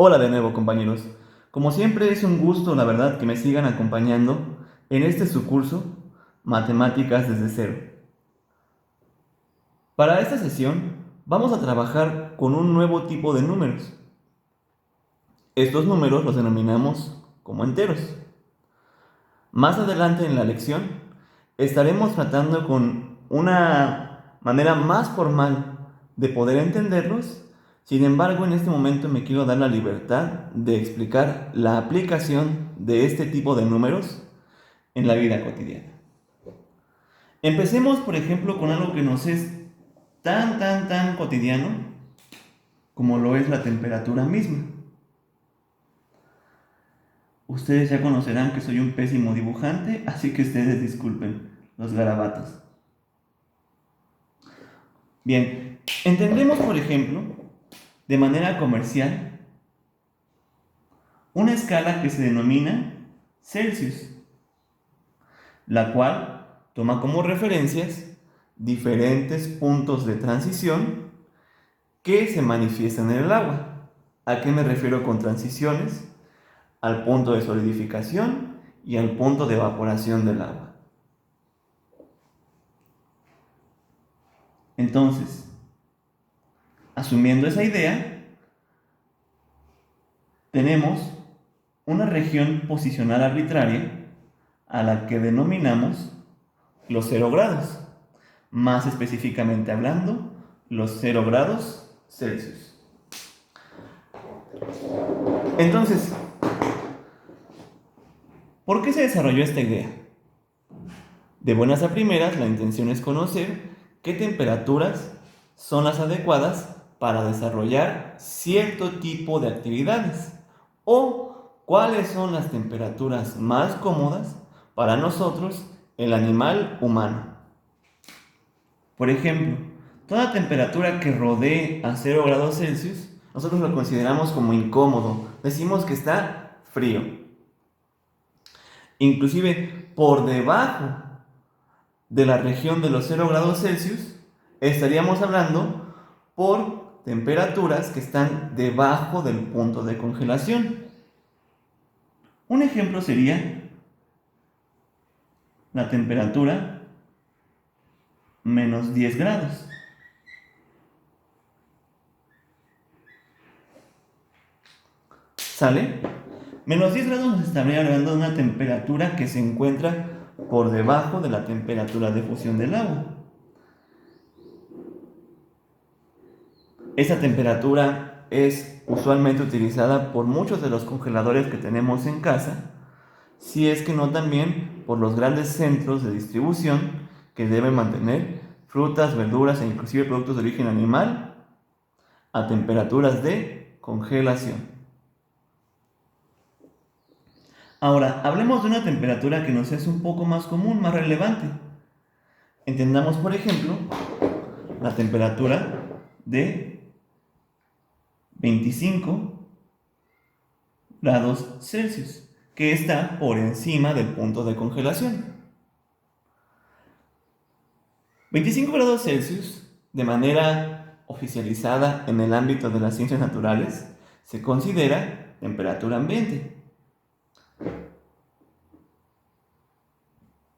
Hola de nuevo, compañeros. Como siempre es un gusto, la verdad, que me sigan acompañando en este su curso, Matemáticas desde cero. Para esta sesión vamos a trabajar con un nuevo tipo de números. Estos números los denominamos como enteros. Más adelante en la lección estaremos tratando con una manera más formal de poder entenderlos. Sin embargo, en este momento me quiero dar la libertad de explicar la aplicación de este tipo de números en la vida cotidiana. Empecemos, por ejemplo, con algo que nos es tan cotidiano como lo es la temperatura misma. Ustedes ya conocerán que soy un pésimo dibujante, así que ustedes disculpen los garabatos. Bien, entendemos, por ejemplo, de manera comercial, una escala que se denomina Celsius, la cual toma como referencias diferentes puntos de transición que se manifiestan en el agua. ¿A qué me refiero con transiciones? Al punto de solidificación y al punto de evaporación del agua. Entonces, asumiendo esa idea, tenemos una región posicional arbitraria a la que denominamos los 0 grados, más específicamente hablando, los 0 grados Celsius. Entonces, ¿por qué se desarrolló esta idea? De buenas a primeras, la intención es conocer qué temperaturas son las adecuadas para desarrollar cierto tipo de actividades o cuáles son las temperaturas más cómodas para nosotros, el animal humano. Por ejemplo, toda temperatura que rodee a 0 grados Celsius, nosotros lo consideramos como incómodo, decimos que está frío. Inclusive por debajo de la región de los 0 grados Celsius, estaríamos hablando por temperaturas que están debajo del punto de congelación. Un ejemplo sería la temperatura menos 10 grados. ¿Sale? Menos 10 grados nos estaría hablando de una temperatura que se encuentra por debajo de la temperatura de fusión del agua. Esa temperatura es usualmente utilizada por muchos de los congeladores que tenemos en casa, si es que no también por los grandes centros de distribución que deben mantener frutas, verduras e inclusive productos de origen animal a temperaturas de congelación. Ahora, hablemos de una temperatura que nos es un poco más común, más relevante. Entendamos, por ejemplo, la temperatura de 25 grados Celsius, que está por encima del punto de congelación. 25 grados Celsius, de manera oficializada en el ámbito de las ciencias naturales, se considera temperatura ambiente.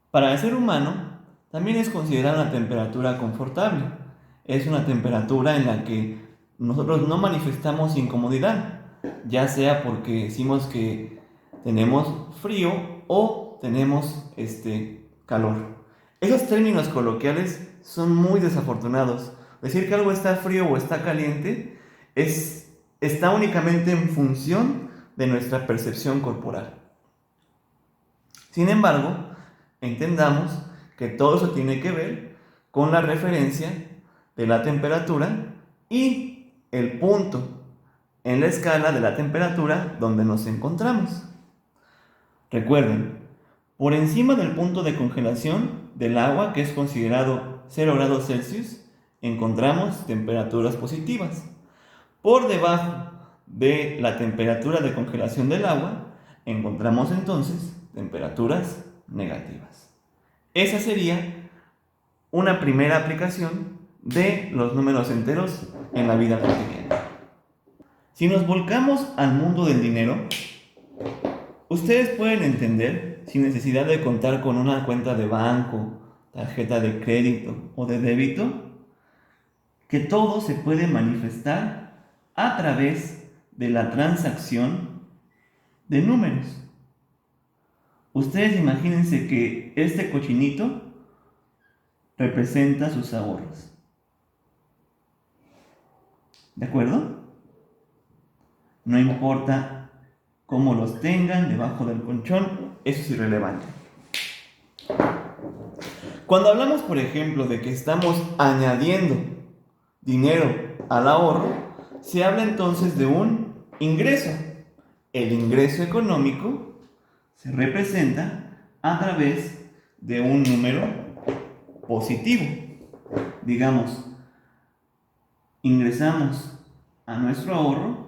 Para el ser humano, también es considerada una temperatura confortable. Es una temperatura en la que nosotros no manifestamos incomodidad, ya sea porque decimos que tenemos frío o tenemos calor. Esos términos coloquiales son muy desafortunados. Decir que algo está frío o está caliente está únicamente en función de nuestra percepción corporal. Sin embargo, entendamos que todo eso tiene que ver con la referencia de la temperatura y el punto en la escala de la temperatura donde nos encontramos. Recuerden, por encima del punto de congelación del agua, que es considerado 0 grados Celsius, encontramos temperaturas positivas. Por debajo de la temperatura de congelación del agua, encontramos entonces temperaturas negativas. Esa sería una primera aplicación de los números enteros en la vida cotidiana. Si nos volcamos al mundo del dinero, ustedes pueden entender, sin necesidad de contar con una cuenta de banco, tarjeta de crédito o de débito, que todo se puede manifestar a través de la transacción de números. Ustedes imagínense que este cochinito representa sus ahorros. ¿De acuerdo? No importa cómo los tengan debajo del colchón, eso es irrelevante. Cuando hablamos, por ejemplo, de que estamos añadiendo dinero al ahorro, se habla entonces de un ingreso. El ingreso económico se representa a través de un número positivo. Digamos, ingresamos a nuestro ahorro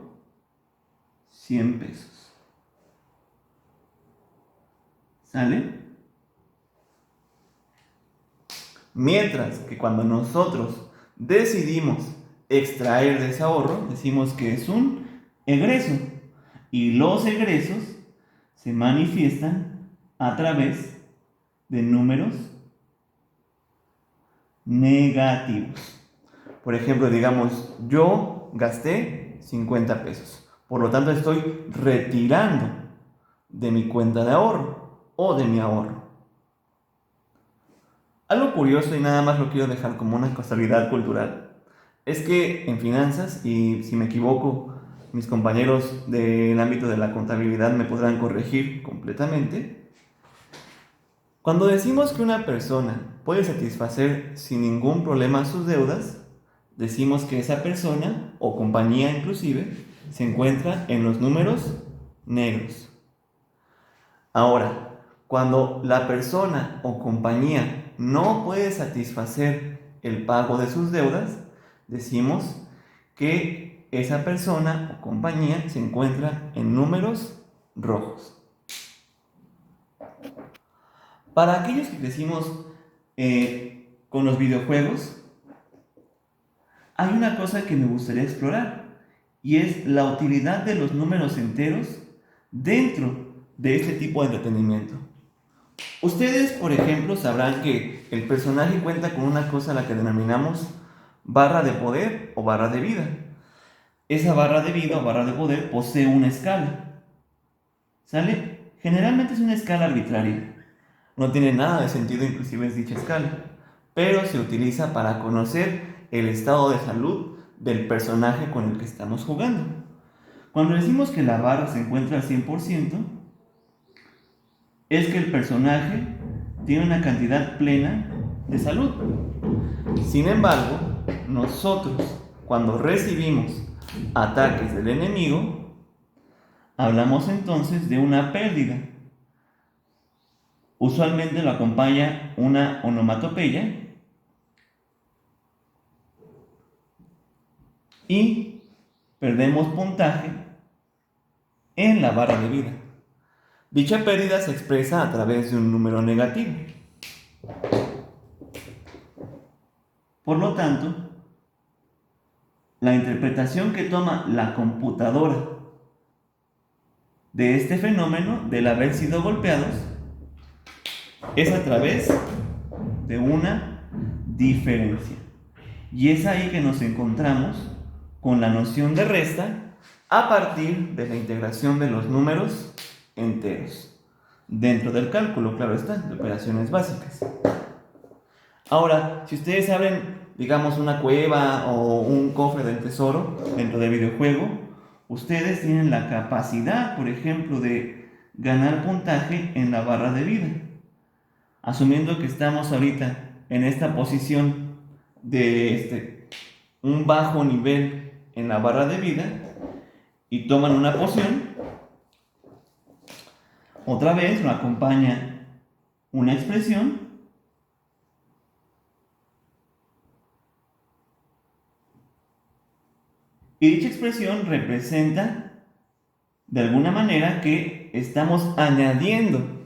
100 pesos. ¿Sale? Mientras que cuando nosotros decidimos extraer de ese ahorro, decimos que es un egreso. Y los egresos se manifiestan a través de números negativos. Por ejemplo, digamos, yo gasté 50 pesos. Por lo tanto, estoy retirando de mi cuenta de ahorro o de mi ahorro. Algo curioso, y nada más lo quiero dejar como una casualidad cultural, es que en finanzas, y si me equivoco, mis compañeros del ámbito de la contabilidad me podrán corregir completamente. Cuando decimos que una persona puede satisfacer sin ningún problema sus deudas, decimos que esa persona, o compañía inclusive, se encuentra en los números negros. Ahora, cuando la persona o compañía no puede satisfacer el pago de sus deudas, decimos que esa persona o compañía se encuentra en números rojos. Para aquellos que crecimos con los videojuegos, hay una cosa que me gustaría explorar, y es la utilidad de los números enteros dentro de este tipo de entretenimiento. Ustedes, por ejemplo, sabrán que el personaje cuenta con una cosa a la que denominamos barra de poder o barra de vida. Esa barra de vida o barra de poder posee una escala. ¿Sale? Generalmente es una escala arbitraria. No tiene nada de sentido inclusive es dicha escala, pero se utiliza para conocer el estado de salud del personaje con el que estamos jugando. Cuando decimos que la barra se encuentra al 100%, es que el personaje tiene una cantidad plena de salud. Sin embargo, nosotros, cuando recibimos ataques del enemigo, hablamos entonces de una pérdida. Usualmente lo acompaña una onomatopeya y perdemos puntaje en la barra de vida. Dicha pérdida se expresa a través de un número negativo. Por lo tanto, la interpretación que toma la computadora de este fenómeno del haber sido golpeados es a través de una diferencia. Y es ahí que nos encontramos con la noción de resta a partir de la integración de los números enteros dentro del cálculo, claro está, de operaciones básicas. Ahora, si ustedes abren, digamos, una cueva o un cofre del tesoro dentro del videojuego, ustedes tienen la capacidad, por ejemplo, de ganar puntaje en la barra de vida. Asumiendo que estamos ahorita en esta posición de un bajo nivel en la barra de vida y toman una poción, otra vez lo acompaña una expresión y dicha expresión representa de alguna manera que estamos añadiendo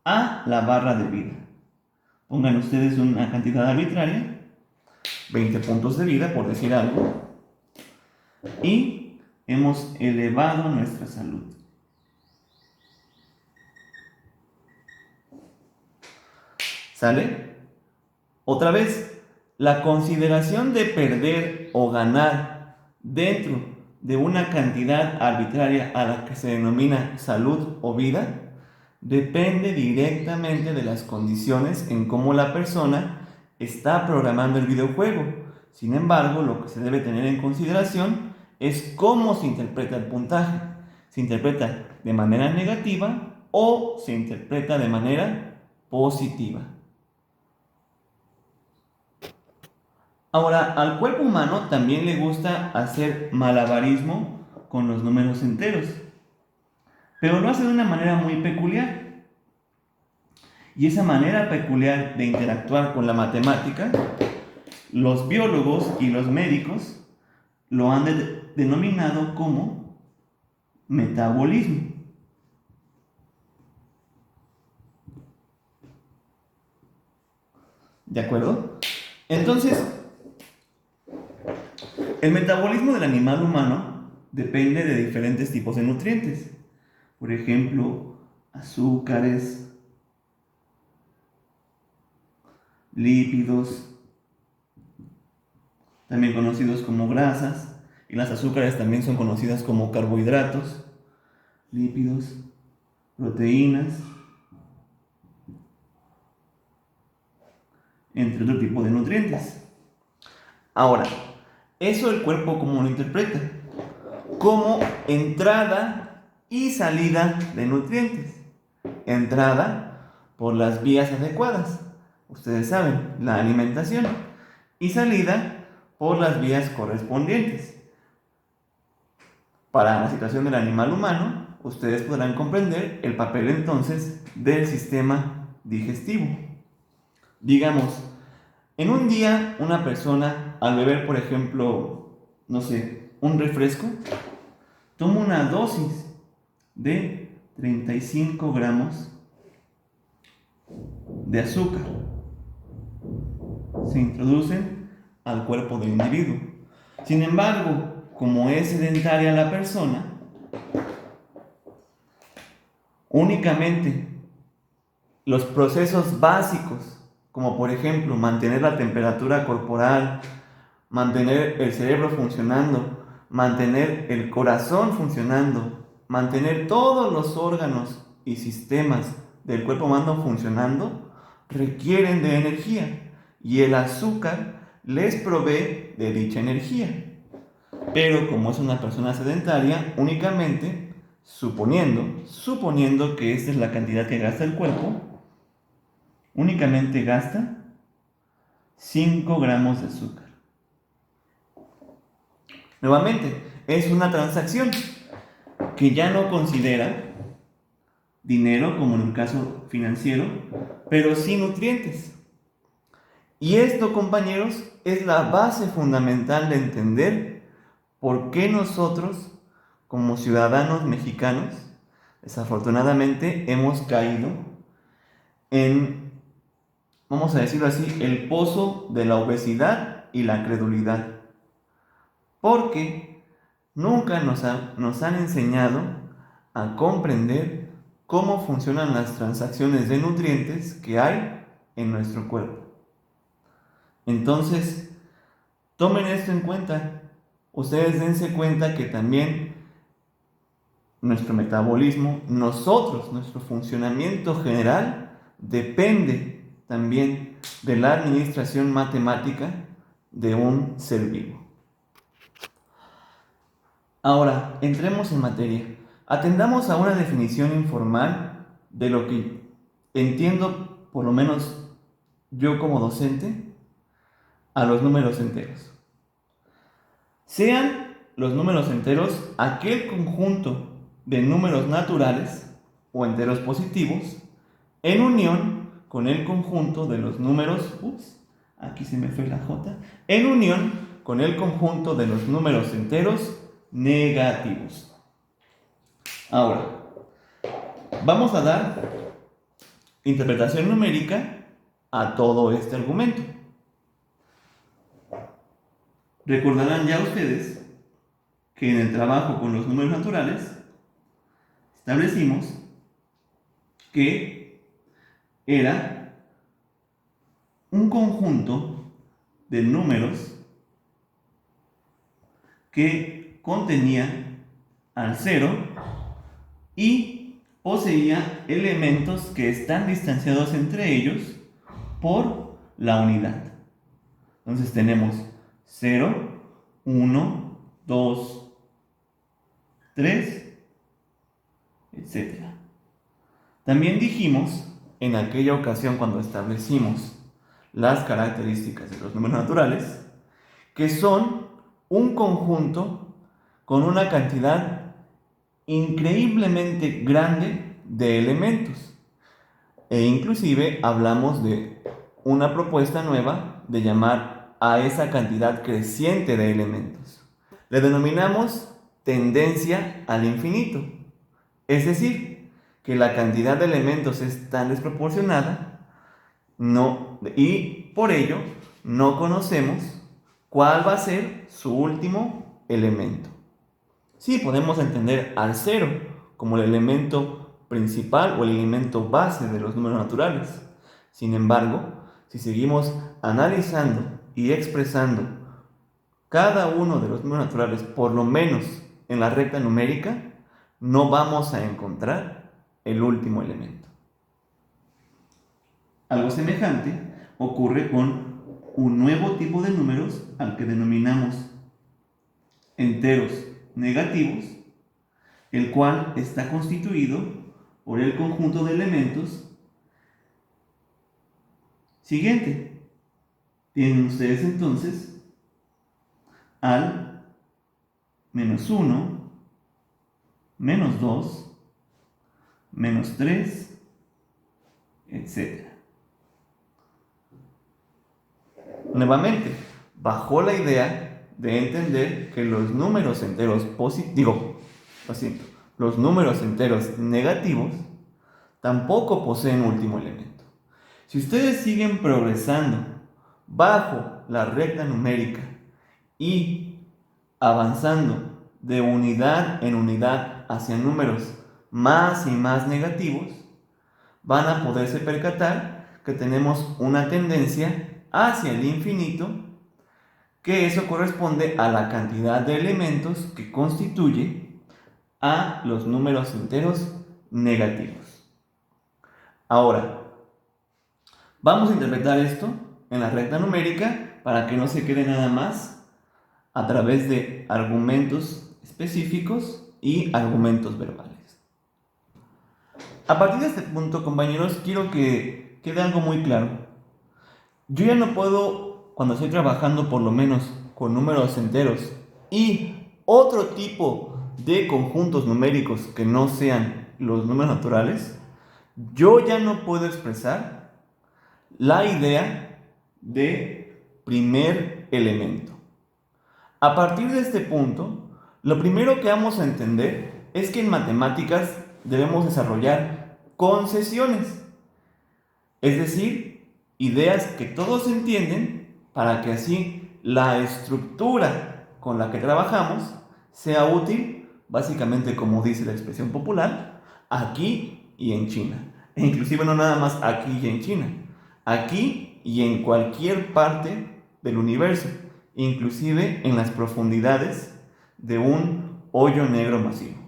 a la barra de vida. Pongan ustedes una cantidad arbitraria, 20 puntos de vida por decir algo, y hemos elevado nuestra salud. ¿Sale? Otra vez, la consideración de perder o ganar dentro de una cantidad arbitraria a la que se denomina salud o vida depende directamente de las condiciones en cómo la persona está programando el videojuego. Sin embargo, lo que se debe tener en consideración es cómo se interpreta el puntaje. ¿Se interpreta de manera negativa o se interpreta de manera positiva? Ahora, al cuerpo humano también le gusta hacer malabarismo con los números enteros, pero lo hace de una manera muy peculiar. Y esa manera peculiar de interactuar con la matemática, los biólogos y los médicos lo han denominado como metabolismo. ¿De acuerdo? Entonces, el metabolismo del animal humano depende de diferentes tipos de nutrientes. Por ejemplo, azúcares, lípidos, también conocidos como grasas, y las azúcares también son conocidas como carbohidratos, lípidos, proteínas, entre otro tipo de nutrientes. Ahora, eso el cuerpo ¿cómo lo interpreta? Como entrada y salida de nutrientes. Entrada por las vías adecuadas, ustedes saben, la alimentación, y salida por las vías correspondientes. Para la situación del animal humano, ustedes podrán comprender el papel entonces del sistema digestivo. Digamos, en un día una persona al beber, por ejemplo, no sé, un refresco, toma una dosis de 35 gramos de azúcar. Se introducen al cuerpo del individuo. Sin embargo, como es sedentaria la persona, únicamente los procesos básicos, como por ejemplo mantener la temperatura corporal, mantener el cerebro funcionando, mantener el corazón funcionando, mantener todos los órganos y sistemas del cuerpo humano funcionando, requieren de energía y el azúcar les provee de dicha energía. Pero como es una persona sedentaria, únicamente suponiendo que esta es la cantidad que gasta el cuerpo, únicamente gasta 5 gramos de azúcar. Nuevamente, es una transacción que ya no considera dinero, como en un caso financiero, pero sí nutrientes. Y esto, compañeros, es la base fundamental de entender por qué nosotros, como ciudadanos mexicanos, desafortunadamente hemos caído en, vamos a decirlo así, el pozo de la obesidad y la credulidad. Porque nunca nos han enseñado a comprender cómo funcionan las transacciones de nutrientes que hay en nuestro cuerpo. Entonces, tomen esto en cuenta. Ustedes dense cuenta que también nuestro metabolismo, nuestro funcionamiento general, depende también de la administración matemática de un ser vivo. Ahora, entremos en materia. Atendamos a una definición informal de lo que entiendo, por lo menos yo como docente, a los números enteros. Sean los números enteros aquel conjunto de números naturales o enteros positivos en unión con el conjunto de los números, aquí se me fue la J, en unión con el conjunto de los números enteros negativos. Ahora, vamos a dar interpretación numérica a todo este argumento. Recordarán ya ustedes que en el trabajo con los números naturales establecimos que era un conjunto de números que contenía al cero y poseía elementos que están distanciados entre ellos por la unidad. Entonces tenemos 0, 1, 2, 3, etc. También dijimos en aquella ocasión cuando establecimos las características de los números naturales que son un conjunto con una cantidad increíblemente grande de elementos. E inclusive hablamos de una propuesta nueva de llamar a esa cantidad creciente de elementos. Le denominamos tendencia al infinito. Es decir, que la cantidad de elementos es tan desproporcionada y por ello no conocemos cuál va a ser su último elemento. Sí, podemos entender al cero como el elemento principal o el elemento base de los números naturales. Sin embargo, si seguimos analizando y expresando cada uno de los números naturales, por lo menos en la recta numérica, no vamos a encontrar el último elemento. Algo semejante ocurre con un nuevo tipo de números al que denominamos enteros negativos, el cual está constituido por el conjunto de elementos siguiente. Tienen ustedes entonces al menos 1, menos 2, menos 3, etc. Nuevamente, bajo la idea de entender que los números enteros los números enteros negativos tampoco poseen último elemento. Si ustedes siguen progresando bajo la recta numérica y avanzando de unidad en unidad hacia números más y más negativos, van a poderse percatar que tenemos una tendencia hacia el infinito, que eso corresponde a la cantidad de elementos que constituye a los números enteros negativos. Ahora, vamos a interpretar esto en la recta numérica para que no se quede nada más a través de argumentos específicos y argumentos verbales. A partir de este punto, compañeros, quiero que quede algo muy claro. Yo ya no puedo, cuando estoy trabajando por lo menos con números enteros y otro tipo de conjuntos numéricos que no sean los números naturales, yo ya no puedo expresar la idea de primer elemento. A partir de este punto, lo primero que vamos a entender es que en matemáticas debemos desarrollar concesiones, es decir, ideas que todos entienden para que así la estructura con la que trabajamos sea útil, básicamente como dice la expresión popular, aquí y en China. E inclusive no nada más aquí y en China, aquí y en cualquier parte del universo, inclusive en las profundidades de un hoyo negro masivo.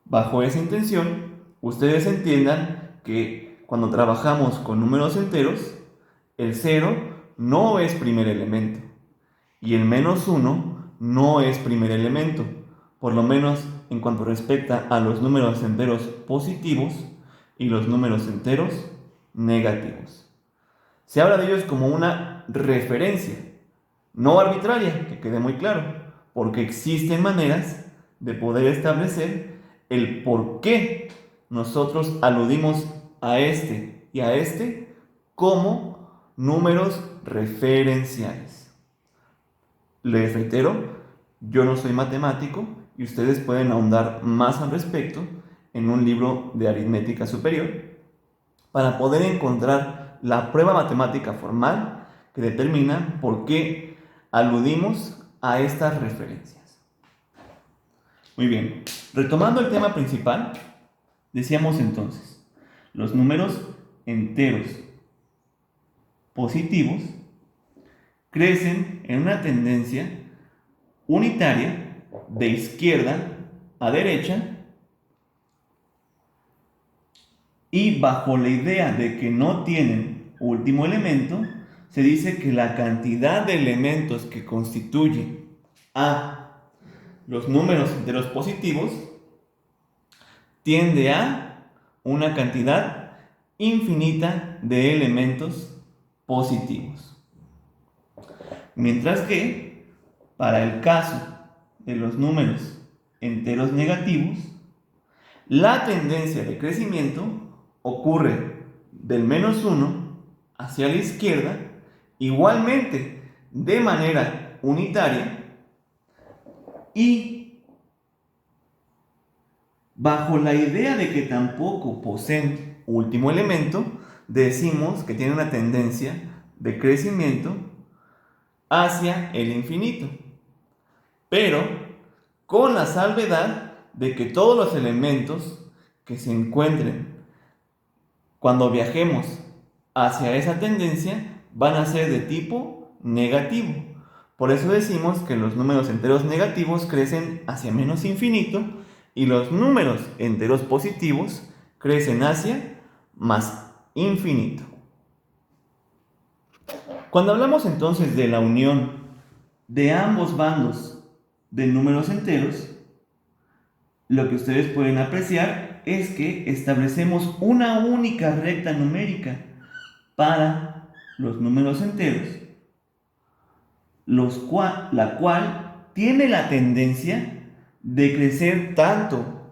Bajo esa intención, ustedes entiendan que cuando trabajamos con números enteros, el 0 no es primer elemento y el menos 1 no es primer elemento, por lo menos en cuanto respecta a los números enteros positivos y los números enteros negativos. Se habla de ellos como una referencia, no arbitraria, que quede muy claro, porque existen maneras de poder establecer el por qué nosotros aludimos a este y a este como números referenciales. Les reitero, yo no soy matemático y ustedes pueden ahondar más al respecto en un libro de aritmética superior para poder encontrar la prueba matemática formal que determina por qué aludimos a estas referencias. Muy bien. Retomando el tema principal, decíamos entonces, los números enteros positivos crecen en una tendencia unitaria de izquierda a derecha y bajo la idea de que no tienen último elemento, se dice que la cantidad de elementos que constituye a los números enteros positivos tiende a una cantidad infinita de elementos positivos. Mientras que, para el caso de los números enteros negativos, la tendencia de crecimiento ocurre del -1 hacia la izquierda, igualmente de manera unitaria y bajo la idea de que tampoco poseen último elemento, decimos que tiene una tendencia de crecimiento hacia el infinito, pero con la salvedad de que todos los elementos que se encuentren cuando viajemos hacia esa tendencia van a ser de tipo negativo. Por eso decimos que los números enteros negativos crecen hacia menos infinito y los números enteros positivos crecen hacia más infinito. Cuando hablamos entonces de la unión de ambos bandos de números enteros, lo que ustedes pueden apreciar es que establecemos una única recta numérica para los números enteros, la cual tiene la tendencia de crecer tanto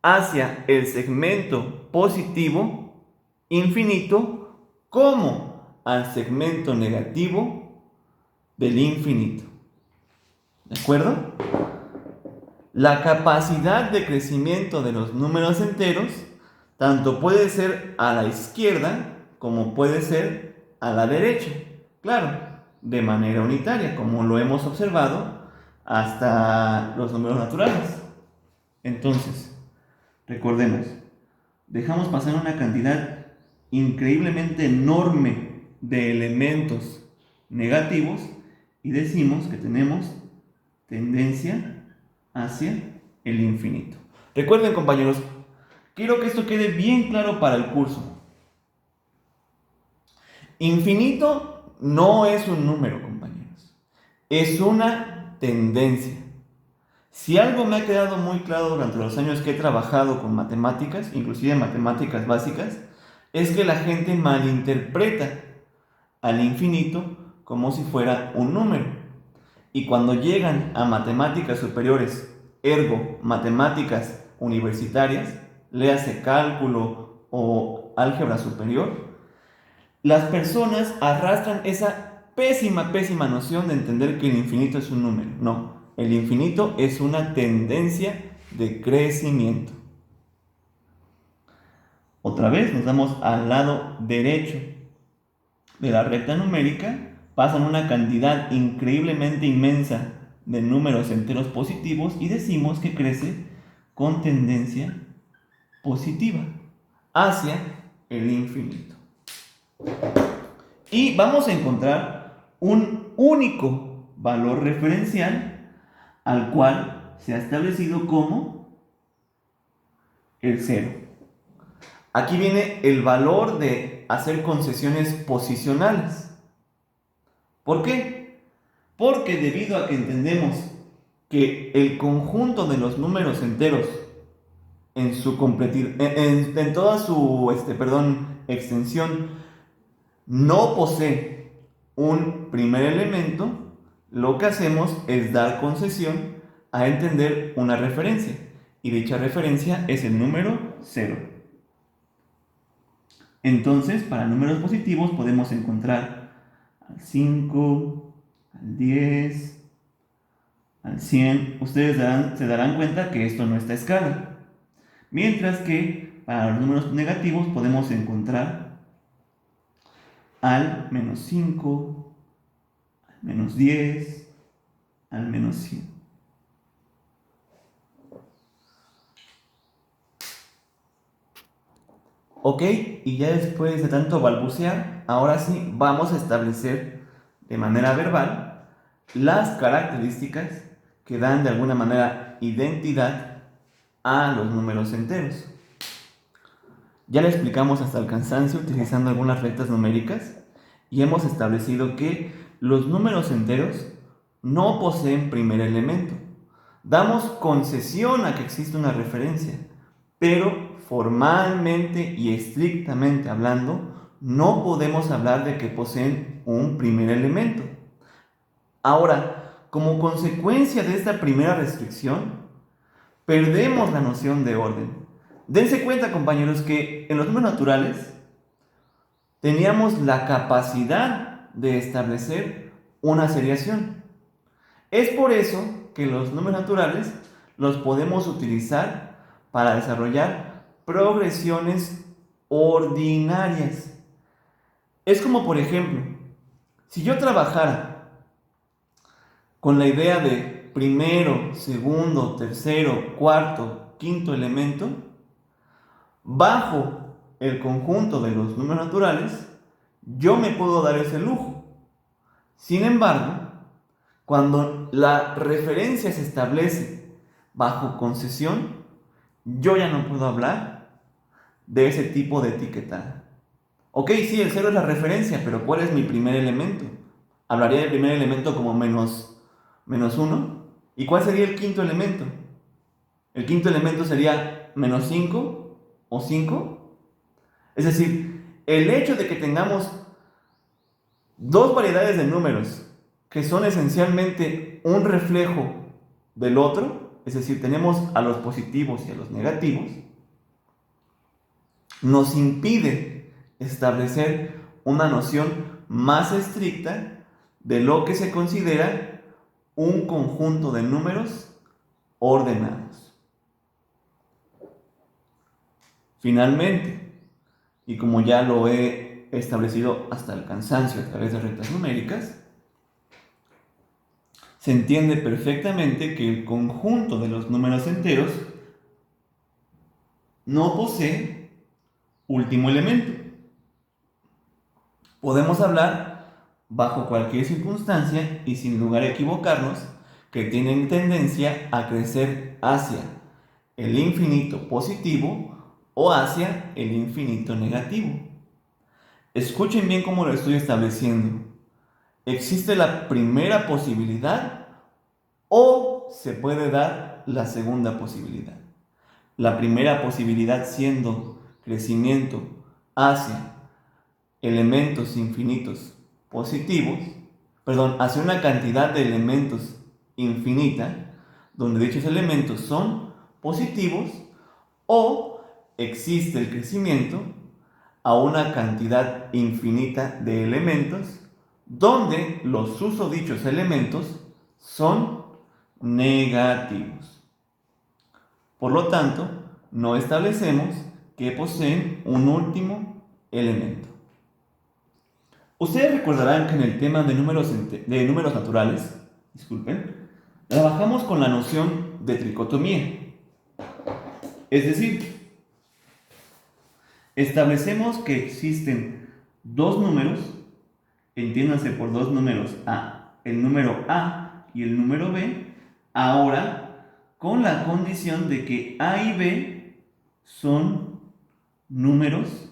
hacia el segmento positivo infinito como al segmento negativo del infinito. ¿De acuerdo? La capacidad de crecimiento de los números enteros tanto puede ser a la izquierda como puede ser a la derecha. Claro, de manera unitaria, como lo hemos observado hasta los números naturales. Entonces, recordemos, dejamos pasar una cantidad increíblemente enorme de elementos negativos y decimos que tenemos tendencia hacia el infinito. Recuerden, compañeros, quiero que esto quede bien claro para el curso. Infinito no es un número, compañeros. Es una tendencia. Si algo me ha quedado muy claro durante los años que he trabajado con matemáticas, inclusive matemáticas básicas, es que la gente malinterpreta al infinito como si fuera un número. Y cuando llegan a matemáticas superiores, ergo matemáticas universitarias, léase cálculo o álgebra superior, las personas arrastran esa pésima noción de entender que el infinito es un número. No, el infinito es una tendencia de crecimiento. Otra vez nos vamos al lado derecho de la recta numérica. Pasan una cantidad increíblemente inmensa de números enteros positivos y decimos que crece con tendencia positiva hacia el infinito. Y vamos a encontrar un único valor referencial al cual se ha establecido como el cero. Aquí viene el valor de hacer concesiones posicionales. ¿Por qué? Porque debido a que entendemos que el conjunto de los números enteros en su en toda su extensión no posee un primer elemento, lo que hacemos es dar concesión a entender una referencia, y dicha referencia es el número 0. Entonces, para números positivos podemos encontrar al 5, al 10, al 100. Ustedes se darán cuenta que esto no está a escala. Mientras que para los números negativos podemos encontrar al -5, al -10, al -100. Ok, y ya después de tanto balbucear, ahora sí vamos a establecer de manera verbal las características que dan de alguna manera identidad a los números enteros. Ya le explicamos hasta el cansancio utilizando algunas rectas numéricas y hemos establecido que los números enteros no poseen primer elemento. Damos concesión a que existe una referencia, pero formalmente y estrictamente hablando, no podemos hablar de que poseen un primer elemento. Ahora, como consecuencia de esta primera restricción, perdemos la noción de orden. Dense cuenta, compañeros, que en los números naturales teníamos la capacidad de establecer una seriación. Es por eso que los números naturales los podemos utilizar para desarrollar progresiones ordinarias. Es como, por ejemplo, si yo trabajara con la idea de primero, segundo, tercero, cuarto, quinto elemento, bajo el conjunto de los números naturales, yo me puedo dar ese lujo. Sin embargo, cuando la referencia se establece bajo concesión, yo ya no puedo hablar de ese tipo de etiquetada. Ok, sí, el cero es la referencia, pero ¿cuál es mi primer elemento? Hablaría del primer elemento como menos uno. ¿Y cuál sería el quinto elemento? El quinto elemento sería menos 5 o 5. Es decir, el hecho de que tengamos dos variedades de números que son esencialmente un reflejo del otro, es decir, tenemos a los positivos y a los negativos, nos impide establecer una noción más estricta de lo que se considera un conjunto de números ordenados. Finalmente, y como ya lo he establecido hasta el cansancio a través de rectas numéricas, se entiende perfectamente que el conjunto de los números enteros no posee último elemento. Podemos hablar bajo cualquier circunstancia y sin lugar a equivocarnos que tienen tendencia a crecer hacia el infinito positivo o hacia el infinito negativo. Escuchen bien cómo lo estoy estableciendo. Existe la primera posibilidad o se puede dar la segunda posibilidad. La primera posibilidad siendo crecimiento hacia elementos infinitos positivos, hacia una cantidad de elementos infinita, donde dichos elementos son positivos, o existe el crecimiento a una cantidad infinita de elementos, donde los susodichos elementos son negativos. Por lo tanto, no establecemos que poseen un último elemento. Ustedes recordarán que en el tema de números naturales, trabajamos con la noción de tricotomía. Es decir, establecemos que existen dos números, entiéndanse por dos números el número A y el número B, ahora con la condición de que A y B son números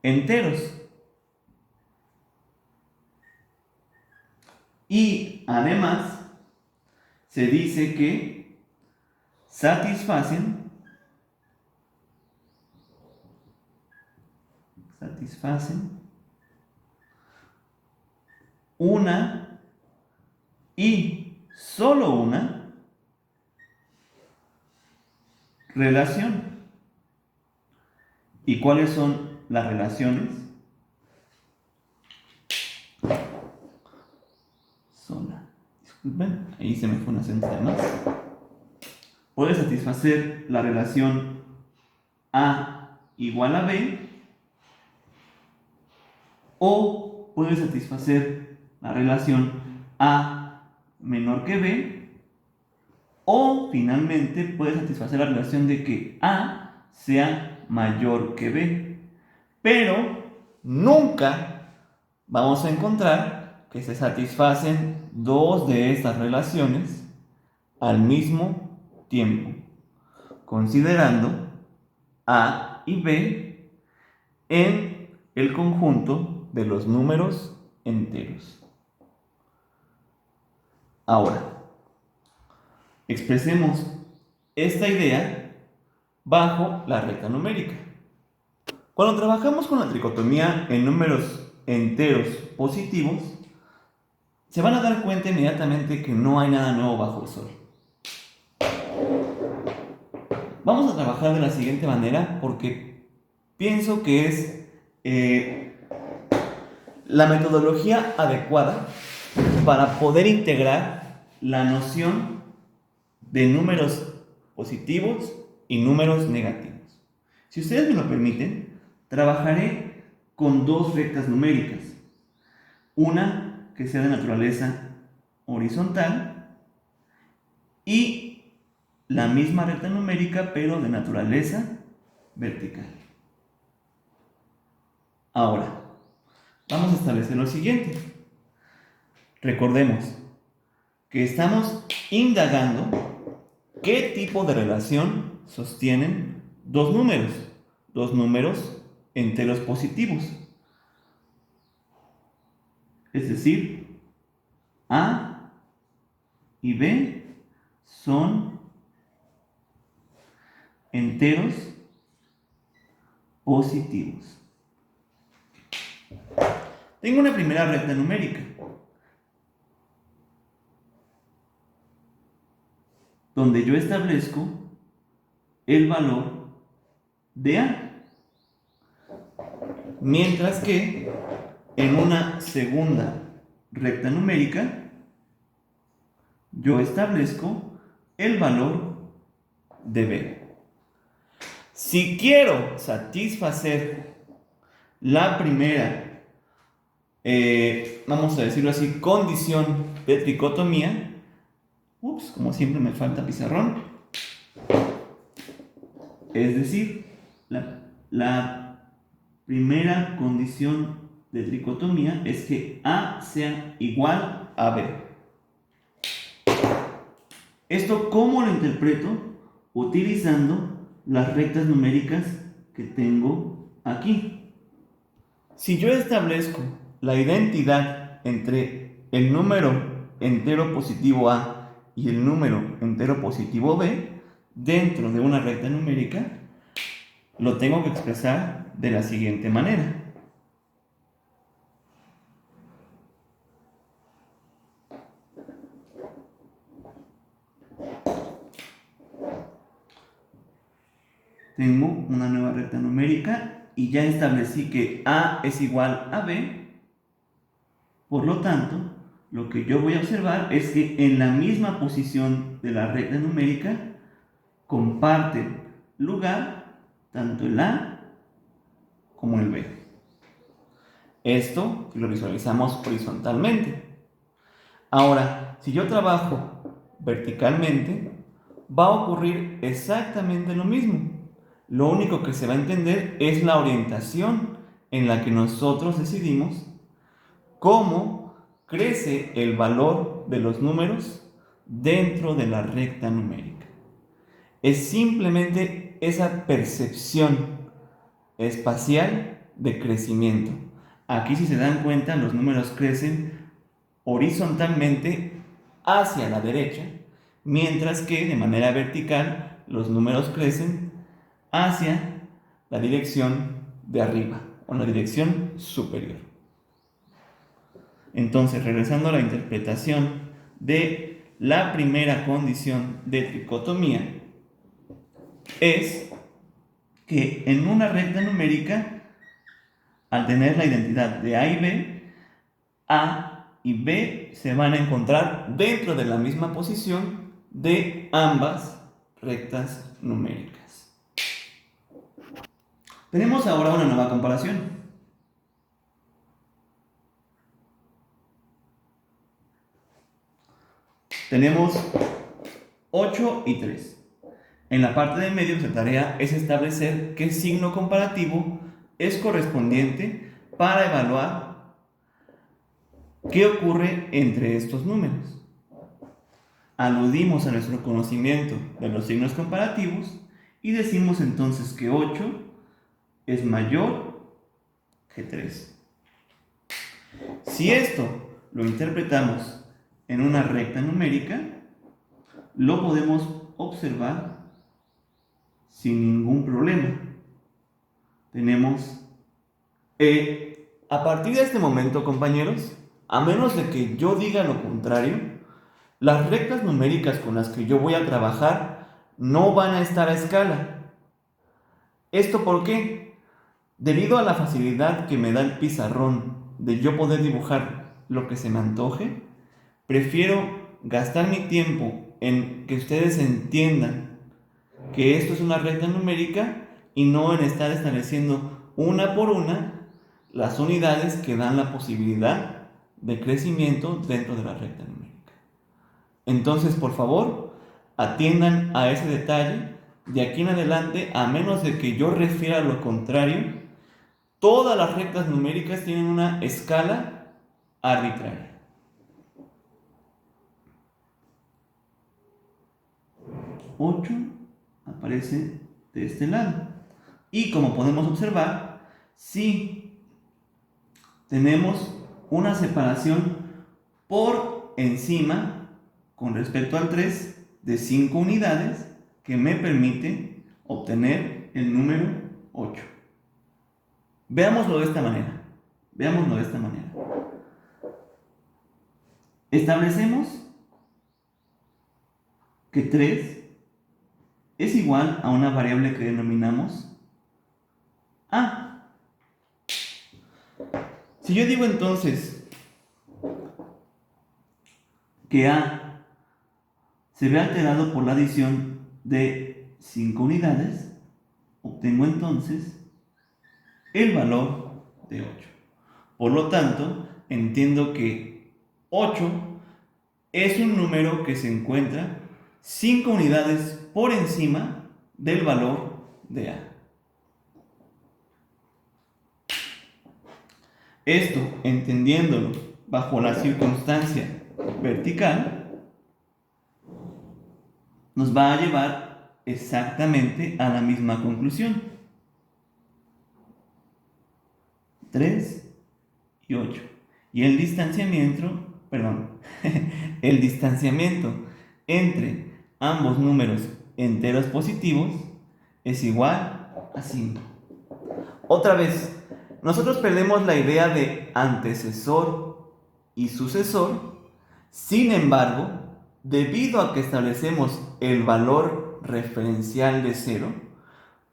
enteros. Y además se dice que satisfacen una y solo una relación. ¿Y cuáles son las relaciones? Disculpen, ahí se me fue un acento de más. Puede satisfacer la relación A igual a B, o puede satisfacer la relación A menor que B, O finalmente puede satisfacer la relación de que A sea mayor que B. Pero nunca vamos a encontrar que se satisfacen dos de estas relaciones al mismo tiempo, considerando A y B en el conjunto de los números enteros. Ahora, expresemos esta idea bajo la recta numérica. Cuando trabajamos con la tricotomía en números enteros positivos, se van a dar cuenta inmediatamente que no hay nada nuevo bajo el sol. Vamos a trabajar de la siguiente manera porque pienso que es la metodología adecuada para poder integrar la noción de números positivos y números negativos. Si ustedes me lo permiten, trabajaré con dos rectas numéricas. Una que sea de naturaleza horizontal y la misma recta numérica pero de naturaleza vertical. Ahora, vamos a establecer lo siguiente. Recordemos que estamos indagando qué tipo de relación sostienen dos números enteros positivos. Es decir, A y B son enteros positivos. Tengo una primera recta numérica donde yo establezco el valor de A, mientras que en una segunda recta numérica yo establezco el valor de B. Si quiero satisfacer la primera, vamos a decirlo así, condición de tricotomía, como siempre me falta pizarrón, es decir, la primera condición de tricotomía es que A sea igual a B. ¿Esto cómo lo interpreto? Utilizando las rectas numéricas que tengo aquí. Si yo establezco la identidad entre el número entero positivo A y el número entero positivo B dentro de una recta numérica, lo tengo que expresar de la siguiente manera. Tengo una nueva recta numérica y ya establecí que A es igual a B. Por lo tanto, lo que yo voy a observar es que en la misma posición de la recta numérica comparten lugar tanto el A como el B. Esto lo visualizamos horizontalmente. Ahora, si yo trabajo verticalmente, va a ocurrir exactamente lo mismo. Lo único que se va a entender es la orientación en la que nosotros decidimos cómo crece el valor de los números dentro de la recta numérica. Es simplemente esa percepción espacial de crecimiento. Aquí, si se dan cuenta, los números crecen horizontalmente hacia la derecha, mientras que de manera vertical los números crecen hacia la dirección de arriba o la dirección superior. Entonces, regresando a la interpretación de la primera condición de tricotomía, es que en una recta numérica, al tener la identidad de A y B, A y B se van a encontrar dentro de la misma posición de ambas rectas numéricas. Tenemos ahora una nueva comparación. Tenemos 8 y 3. En la parte de medio, nuestra tarea es establecer qué signo comparativo es correspondiente para evaluar qué ocurre entre estos números. Aludimos a nuestro conocimiento de los signos comparativos y decimos entonces que 8 es mayor que 3. Si esto lo interpretamos en una recta numérica, lo podemos observar sin ningún problema. Tenemos, a partir de este momento, compañeros, a menos de que yo diga lo contrario, las rectas numéricas con las que yo voy a trabajar no van a estar a escala. ¿Esto por qué? Debido a la facilidad que me da el pizarrón de yo poder dibujar lo que se me antoje, prefiero gastar mi tiempo en que ustedes entiendan que esto es una recta numérica y no en estar estableciendo una por una las unidades que dan la posibilidad de crecimiento dentro de la recta numérica. Entonces, por favor, atiendan a ese detalle. De aquí en adelante, a menos de que yo refiera lo contrario, todas las rectas numéricas tienen una escala arbitraria. Ocho aparece de este lado. Y como podemos observar, si tenemos una separación por encima con respecto al 3 de 5 unidades que me permite obtener el número 8. Veámoslo de esta manera. Establecemos que 3 es igual a una variable que denominamos A. Si yo digo entonces que A se ve alterado por la adición de 5 unidades, obtengo entonces el valor de 8. Por lo tanto, entiendo que 8 es un número que se encuentra 5 unidades por encima del valor de A. Esto, entendiéndolo bajo la circunstancia vertical, nos va a llevar exactamente a la misma conclusión. 3 y 8. Y el distanciamiento entre ambos números enteros positivos es igual a 5. Otra vez, nosotros perdemos la idea de antecesor y sucesor. Sin embargo, debido a que establecemos el valor referencial de 0,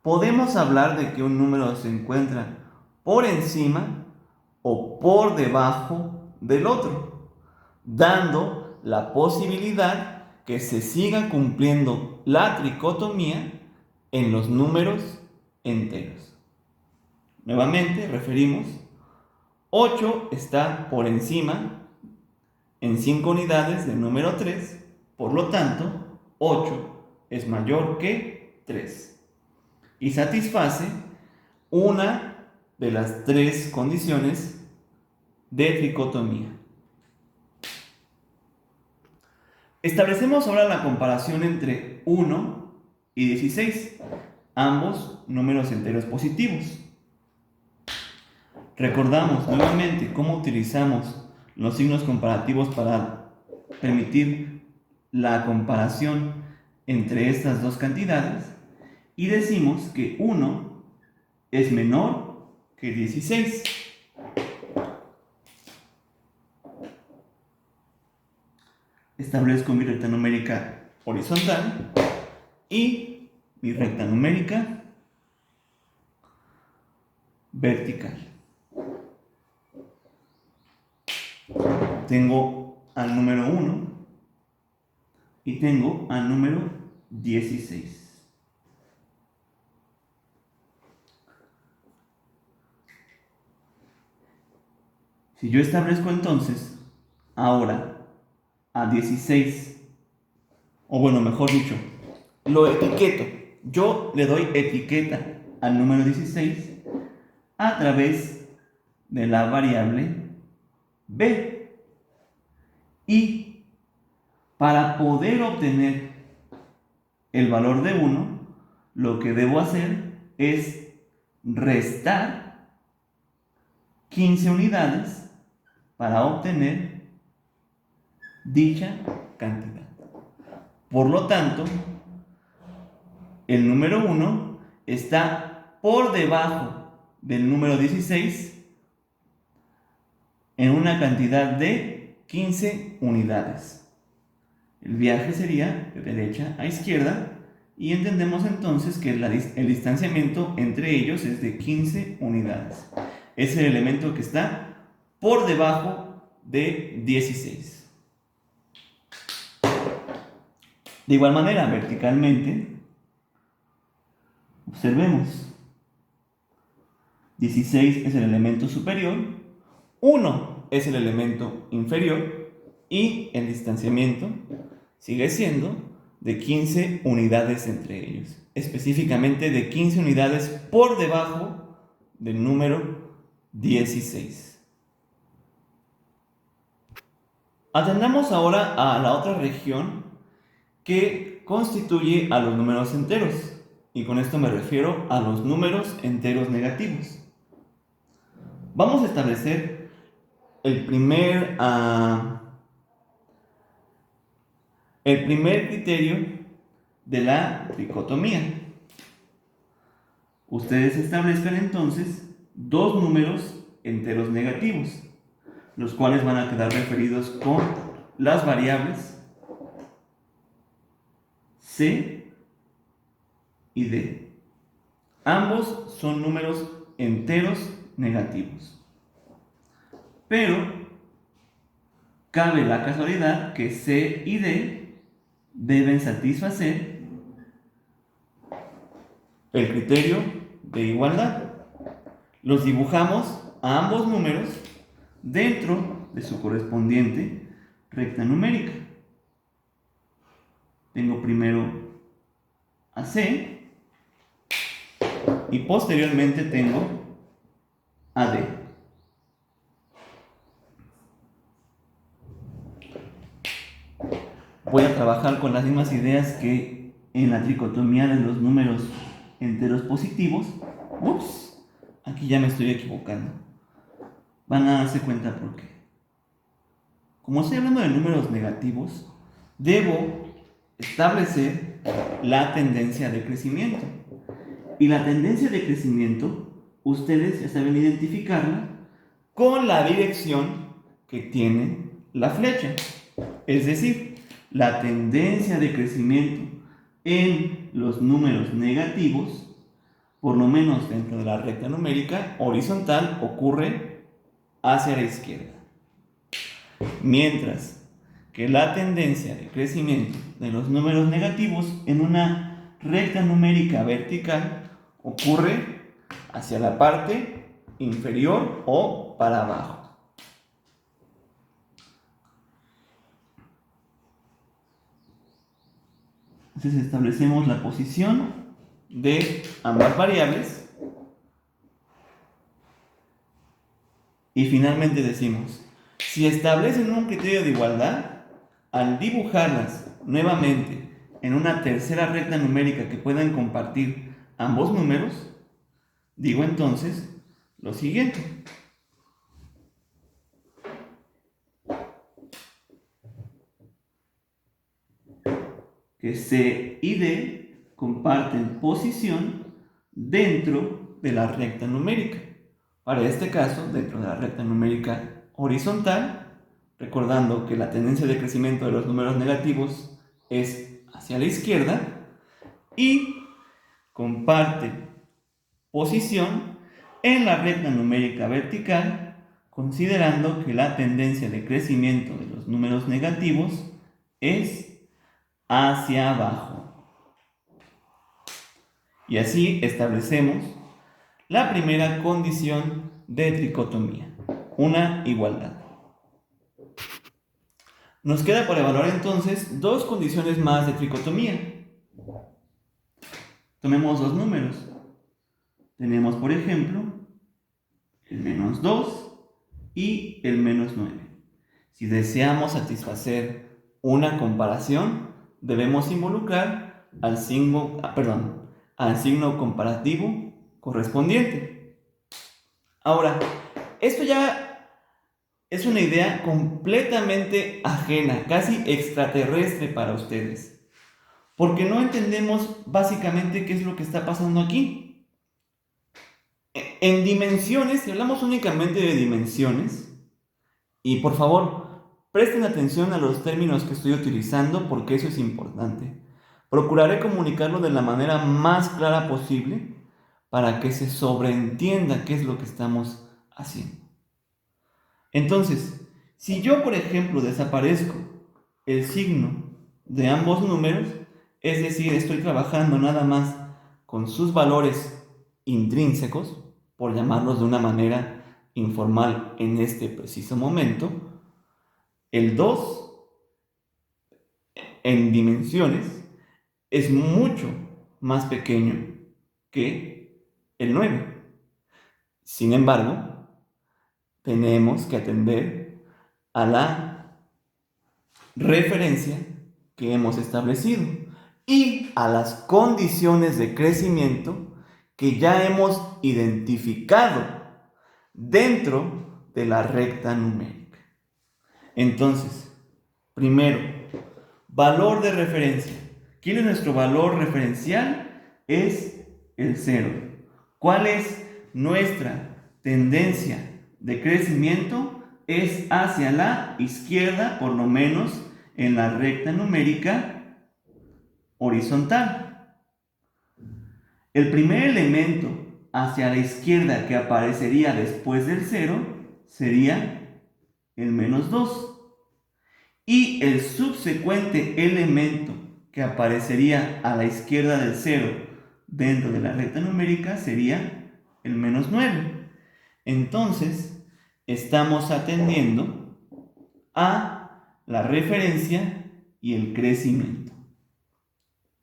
podemos hablar de que un número se encuentra por encima o por debajo del otro, dando la posibilidad que se siga cumpliendo la tricotomía en los números enteros. Nuevamente referimos, 8 está por encima en 5 unidades del número 3, por lo tanto, 8 es mayor que 3 y satisface una de las 3 condiciones de tricotomía. Establecemos ahora la comparación entre 1 y 16, ambos números enteros positivos. Recordamos nuevamente cómo utilizamos los signos comparativos para permitir la comparación entre estas dos cantidades y decimos que 1 es menor que 16. Establezco mi recta numérica horizontal y mi recta numérica vertical. Tengo al número 1 y tengo al número 16. Si yo establezco entonces ahora a 16 o bueno, mejor dicho, lo etiqueto. Yo le doy etiqueta al número 16 a través de la variable b. Y para poder obtener el valor de 1, lo que debo hacer es restar 15 unidades para obtener dicha cantidad. Por lo tanto, el número 1 está por debajo del número 16 en una cantidad de 15 unidades. El viaje sería de derecha a izquierda y entendemos entonces que el distanciamiento entre ellos es de 15 unidades. Es el elemento que está por debajo de 16. De igual manera, verticalmente, observemos. 16 es el elemento superior, 1 es el elemento inferior y el distanciamiento sigue siendo de 15 unidades entre ellos. Específicamente de 15 unidades por debajo del número 16. Atendamos ahora a la otra región que constituye a los números enteros. Y con esto me refiero a los números enteros negativos. Vamos a establecer el primer criterio de la tricotomía. Ustedes establezcan entonces dos números enteros negativos, los cuales van a quedar referidos con las variables C y D. Ambos son números enteros negativos. Pero cabe la casualidad que C y D deben satisfacer el criterio de igualdad. Los dibujamos a ambos números dentro de su correspondiente recta numérica. Tengo primero a C y posteriormente tengo a D. Voy a trabajar con las mismas ideas que en la tricotomía de los números enteros positivos. Ups, aquí ya me estoy equivocando. Van a darse cuenta por qué. Como estoy hablando de números negativos, debo establecer la tendencia de crecimiento. Y la tendencia de crecimiento, ustedes ya saben identificarla con la dirección que tiene la flecha. Es decir, la tendencia de crecimiento en los números negativos, por lo menos dentro de la recta numérica horizontal, ocurre hacia la izquierda. Mientras que la tendencia de crecimiento de los números negativos en una recta numérica vertical ocurre hacia la parte inferior o para abajo. Entonces establecemos la posición de ambas variables y finalmente decimos, si establecen un criterio de igualdad, al dibujarlas nuevamente en una tercera recta numérica que puedan compartir ambos números, digo entonces lo siguiente. Que C y D comparten posición dentro de la recta numérica. Para este caso, dentro de la recta numérica horizontal, recordando que la tendencia de crecimiento de los números negativos es hacia la izquierda, y comparte posición en la recta numérica vertical, considerando que la tendencia de crecimiento de los números negativos es hacia abajo. Y así establecemos la primera condición de tricotomía, una igualdad. Nos queda por evaluar entonces dos condiciones más de tricotomía. Tomemos dos números. Tenemos, por ejemplo, el -2 y el -9. Si deseamos satisfacer una comparación, debemos involucrar al signo comparativo correspondiente. Ahora, esto ya es una idea completamente ajena, casi extraterrestre para ustedes, porque no entendemos básicamente qué es lo que está pasando aquí. En dimensiones, si hablamos únicamente de dimensiones, y por favor, presten atención a los términos que estoy utilizando porque eso es importante. Procuraré comunicarlo de la manera más clara posible para que se sobreentienda qué es lo que estamos haciendo. Entonces, si yo, por ejemplo, desaparezco el signo de ambos números, es decir, estoy trabajando nada más con sus valores intrínsecos, por llamarlos de una manera informal en este preciso momento, el 2 en dimensiones es mucho más pequeño que el 9. Sin embargo, tenemos que atender a la referencia que hemos establecido y a las condiciones de crecimiento que ya hemos identificado dentro de la recta numérica. Entonces, primero, valor de referencia. ¿Quién es nuestro valor referencial? Es el 0. ¿Cuál es nuestra tendencia de crecimiento? Es hacia la izquierda, por lo menos en la recta numérica horizontal. El primer elemento hacia la izquierda que aparecería después del 0 sería el -2. Y el subsecuente elemento que aparecería a la izquierda del 0 dentro de la recta numérica sería el -9. Entonces, estamos atendiendo a la referencia y el crecimiento.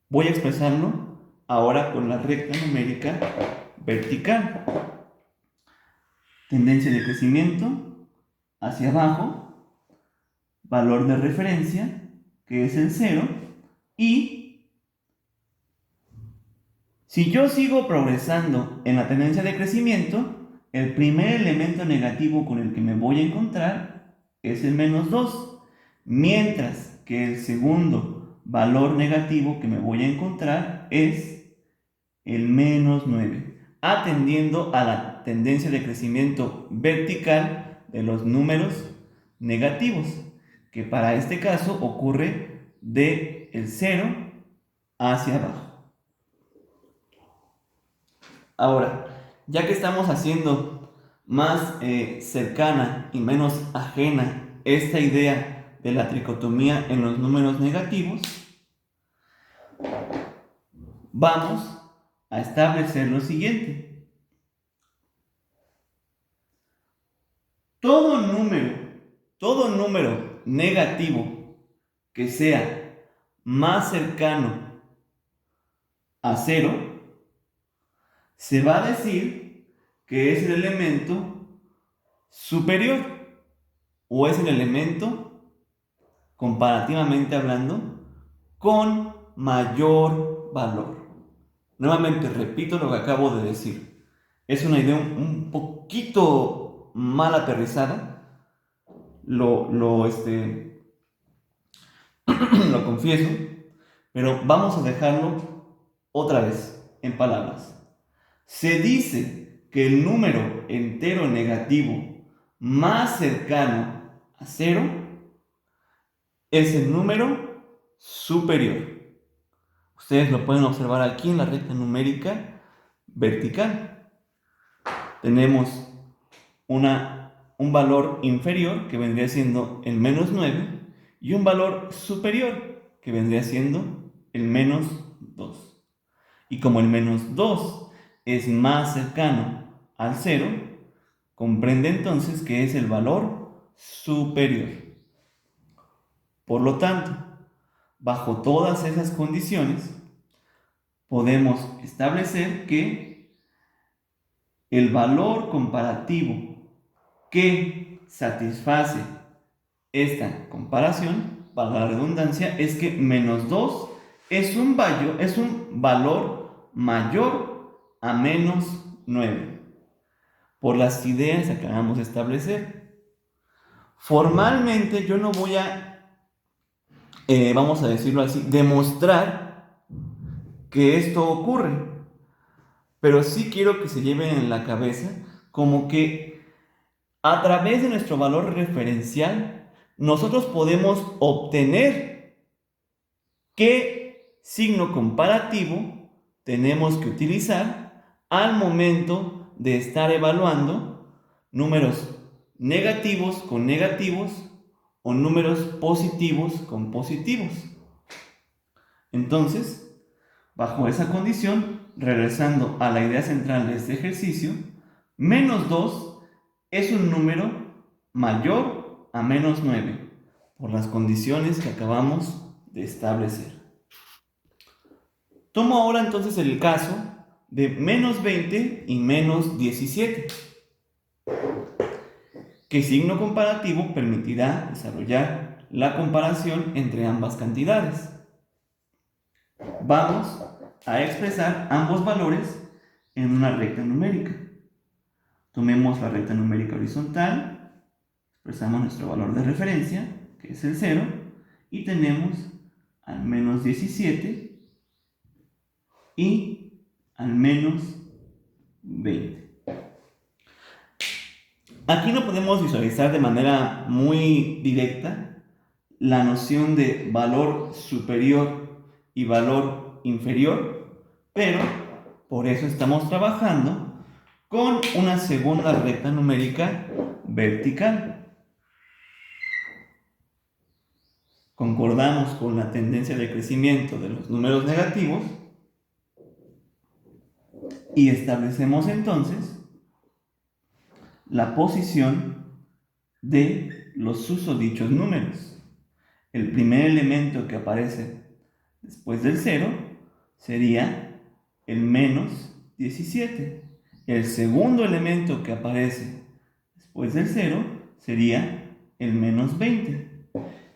Voy a expresarlo ahora con la recta numérica vertical. Tendencia de crecimiento hacia abajo, valor de referencia, que es el 0, y si yo sigo progresando en la tendencia de crecimiento, el primer elemento negativo con el que me voy a encontrar es el -2, mientras que el segundo valor negativo que me voy a encontrar es el -9, atendiendo a la tendencia de crecimiento vertical de los números negativos, que para este caso ocurre de el 0 hacia abajo. Ahora, ya que estamos haciendo más cercana y menos ajena esta idea de la tricotomía en los números negativos, vamos a establecer lo siguiente. Todo número negativo que sea más cercano a 0 se va a decir que es el elemento superior o es el elemento, comparativamente hablando, con mayor valor. Nuevamente repito lo que acabo de decir. Es una idea un poquito mal aterrizada, lo confieso, pero vamos a dejarlo otra vez en palabras. Se dice que el número entero negativo más cercano a 0 es el número superior. Ustedes lo pueden observar aquí en la recta numérica vertical. Tenemos un valor inferior que vendría siendo el -9 y un valor superior que vendría siendo el -2. Y como el -2 es más cercano al 0, comprende entonces que es el valor superior. Por lo tanto, bajo todas esas condiciones, podemos establecer que el valor comparativo que satisface esta comparación, para la redundancia, es que menos 2 es un valor mayor a menos 9, por las ideas que acabamos de establecer. Formalmente yo no voy a, vamos a decirlo así, demostrar que esto ocurre, pero sí quiero que se lleven en la cabeza como que a través de nuestro valor referencial nosotros podemos obtener qué signo comparativo tenemos que utilizar al momento de estar evaluando números negativos con negativos o números positivos con positivos. Entonces, bajo esa condición, regresando a la idea central de este ejercicio, menos 2 es un número mayor a menos 9, por las condiciones que acabamos de establecer. Tomo ahora entonces el caso de menos 20 y menos 17. ¿Qué signo comparativo permitirá desarrollar la comparación entre ambas cantidades? Vamos a expresar ambos valores en una recta numérica. Tomemos la recta numérica horizontal, expresamos nuestro valor de referencia, que es el 0, y tenemos al menos 17 y al menos 20. Aquí no podemos visualizar de manera muy directa la noción de valor superior y valor inferior, pero por eso estamos trabajando con una segunda recta numérica vertical. Concordamos con la tendencia de crecimiento de los números negativos y establecemos entonces la posición de los susodichos números. El primer elemento que aparece después del 0 sería el menos 17. El segundo elemento que aparece después del 0 sería el menos 20.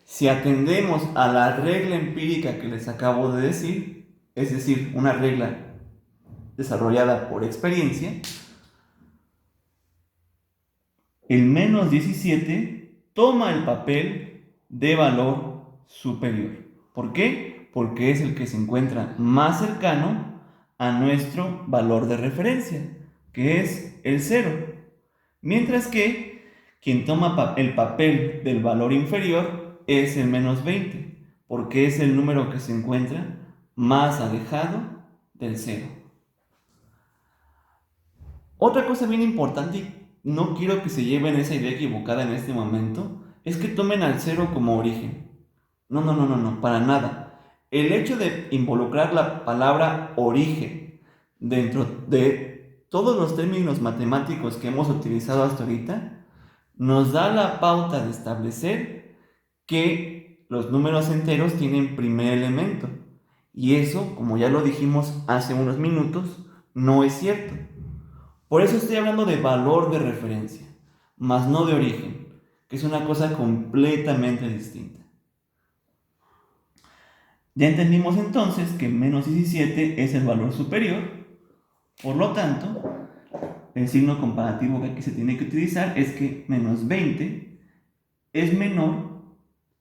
Si atendemos a la regla empírica que les acabo de decir, es decir, una regla desarrollada por experiencia, el menos 17 toma el papel de valor superior. ¿Por qué? Porque es el que se encuentra más cercano a nuestro valor de referencia, que es el 0. Mientras que quien toma el papel del valor inferior es el menos 20, porque es el número que se encuentra más alejado del 0. Otra cosa bien importante, y no quiero que se lleven esa idea equivocada en este momento, es que tomen al 0 como origen. No, para nada. El hecho de involucrar la palabra origen dentro de todos los términos matemáticos que hemos utilizado hasta ahorita nos da la pauta de establecer que los números enteros tienen primer elemento. Y eso, como ya lo dijimos hace unos minutos, no es cierto. Por eso estoy hablando de valor de referencia, más no de origen, que es una cosa completamente distinta. Ya entendimos entonces que menos 17 es el valor superior, por lo tanto, el signo comparativo que aquí se tiene que utilizar es que menos 20 es menor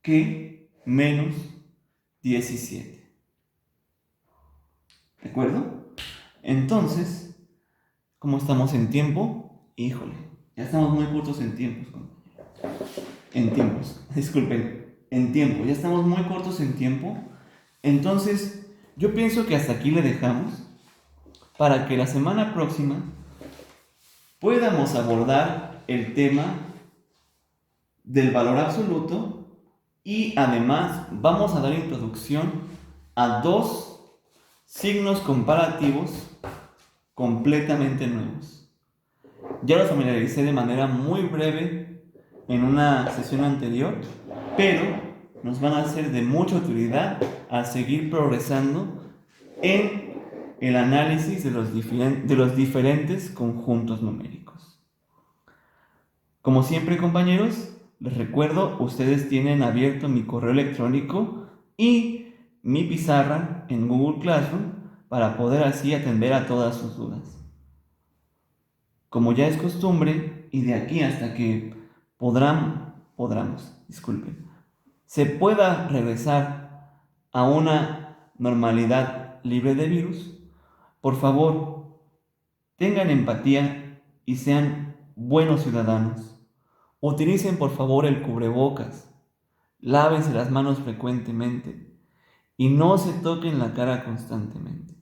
que menos 17. ¿De acuerdo? Entonces, ¿cómo estamos en tiempo? Híjole, ya estamos muy cortos en tiempos, en tiempo, ya estamos muy cortos en tiempo. Entonces, yo pienso que hasta aquí le dejamos para que la semana próxima podamos abordar el tema del valor absoluto y además vamos a dar introducción a dos signos comparativos completamente nuevos. Ya los familiaricé de manera muy breve en una sesión anterior, pero nos van a ser de mucha utilidad a seguir progresando en el análisis de los diferentes conjuntos numéricos. Como siempre, compañeros, les recuerdo, ustedes tienen abierto mi correo electrónico y mi pizarra en Google Classroom para poder así atender a todas sus dudas. Como ya es costumbre, y de aquí hasta que se pueda regresar a una normalidad libre de virus, por favor, tengan empatía y sean buenos ciudadanos. Utilicen por favor el cubrebocas, lávense las manos frecuentemente y no se toquen la cara constantemente.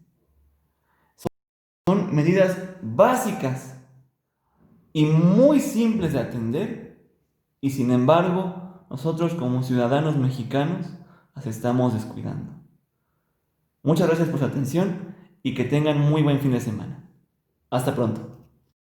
Son medidas básicas y muy simples de atender, y sin embargo, nosotros como ciudadanos mexicanos las estamos descuidando. Muchas gracias por su atención y que tengan muy buen fin de semana. Hasta pronto.